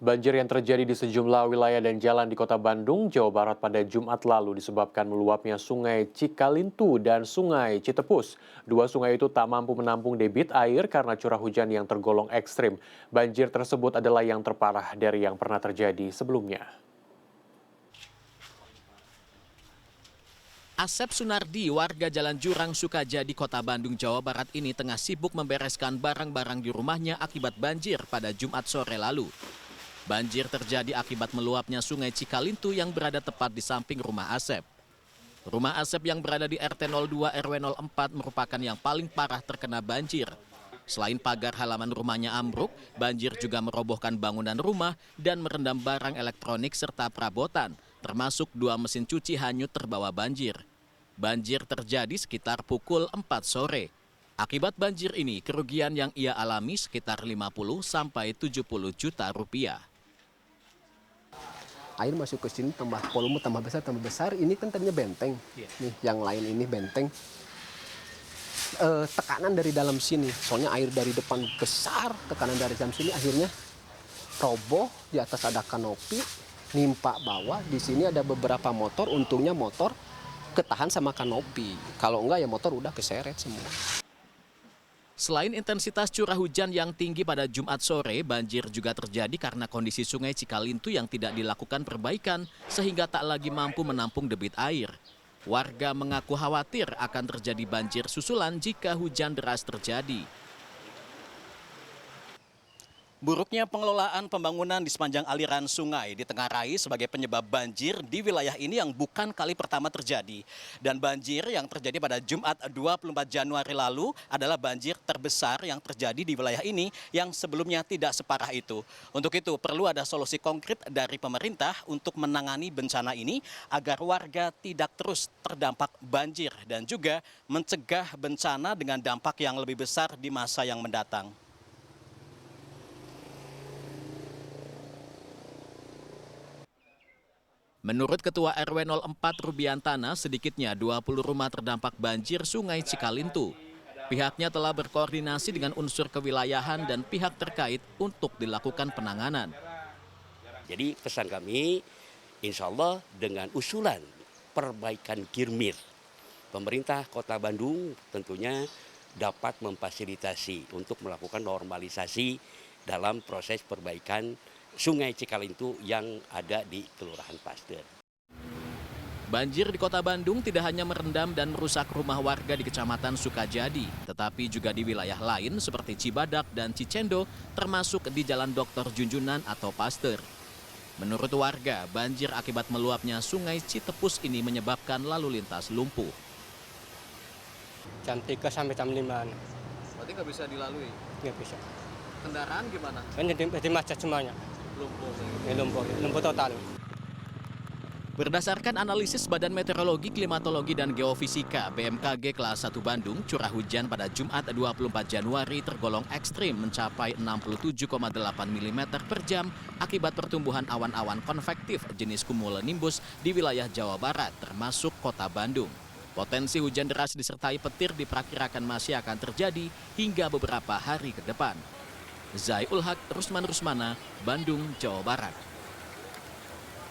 Banjir yang terjadi di sejumlah wilayah dan jalan di kota Bandung, Jawa Barat pada Jumat lalu disebabkan meluapnya Sungai Cikalintu dan Sungai Citepus. Dua sungai itu tak mampu menampung debit air karena curah hujan yang tergolong ekstrim. Banjir tersebut adalah yang terparah dari yang pernah terjadi sebelumnya. Asep Sunardi, warga Jalan Jurang Sukajadi, Kota Bandung, Jawa Barat ini tengah sibuk membereskan barang-barang di rumahnya akibat banjir pada Jumat sore lalu. Banjir terjadi akibat meluapnya Sungai Cikalintu yang berada tepat di samping rumah Asep. Rumah Asep yang berada di RT 02 RW 04 merupakan yang paling parah terkena banjir. Selain pagar halaman rumahnya ambruk, banjir juga merobohkan bangunan rumah dan merendam barang elektronik serta perabotan, termasuk 2 mesin cuci hanyut terbawa banjir. Banjir terjadi sekitar pukul 4 sore. Akibat banjir ini, kerugian yang ia alami sekitar 50 sampai 70 juta rupiah. Air masuk ke sini tambah volume tambah besar. Ini kan tadinya benteng. Nih, yang lain ini benteng. Tekanan dari dalam sini, soalnya air dari depan besar, tekanan dari dalam sini akhirnya roboh. Di atas ada kanopi, nimpa bawah. Di sini ada beberapa motor, untungnya motor ketahan sama kanopi. Kalau enggak ya motor udah keseret semua. Selain intensitas curah hujan yang tinggi pada Jumat sore, banjir juga terjadi karena kondisi Sungai Cikalintu yang tidak dilakukan perbaikan sehingga tak lagi mampu menampung debit air. Warga mengaku khawatir akan terjadi banjir susulan jika hujan deras terjadi. Buruknya pengelolaan pembangunan di sepanjang aliran sungai ditengarai sebagai penyebab banjir di wilayah ini yang bukan kali pertama terjadi. Dan banjir yang terjadi pada Jumat 24 Januari lalu adalah banjir terbesar yang terjadi di wilayah ini yang sebelumnya tidak separah itu. Untuk itu perlu ada solusi konkret dari pemerintah untuk menangani bencana ini agar warga tidak terus terdampak banjir dan juga mencegah bencana dengan dampak yang lebih besar di masa yang mendatang. Menurut Ketua RW 04 Rubiantana, sedikitnya 20 rumah terdampak banjir Sungai Cikalintu. Pihaknya telah berkoordinasi dengan unsur kewilayahan dan pihak terkait untuk dilakukan penanganan. Jadi pesan kami, insya Allah dengan usulan perbaikan kirmir, pemerintah Kota Bandung tentunya dapat memfasilitasi untuk melakukan normalisasi dalam proses perbaikan Sungai Cikalintu yang ada di Kelurahan Pasteur. Banjir di Kota Bandung tidak hanya merendam dan merusak rumah warga di Kecamatan Sukajadi, tetapi juga di wilayah lain seperti Cibadak dan Cicendo, termasuk di Jalan Dr. Junjunan atau Pasteur. Menurut warga, banjir akibat meluapnya Sungai Citepus ini menyebabkan lalu lintas lumpuh. Jam 3 sampai jam 5. Berarti nggak bisa dilalui? Nggak bisa. Kendaraan gimana? Kan jadi macet semuanya. Lumpuh total. Berdasarkan analisis Badan Meteorologi, Klimatologi, dan Geofisika BMKG kelas 1 Bandung, curah hujan pada Jumat 24 Januari tergolong ekstrim mencapai 67,8 mm per jam akibat pertumbuhan awan-awan konvektif jenis cumulonimbus di wilayah Jawa Barat, termasuk Kota Bandung. Potensi hujan deras disertai petir diperkirakan masih akan terjadi hingga beberapa hari ke depan. Zai Ul Haq, Rusman Rusmana, Bandung, Jawa Barat.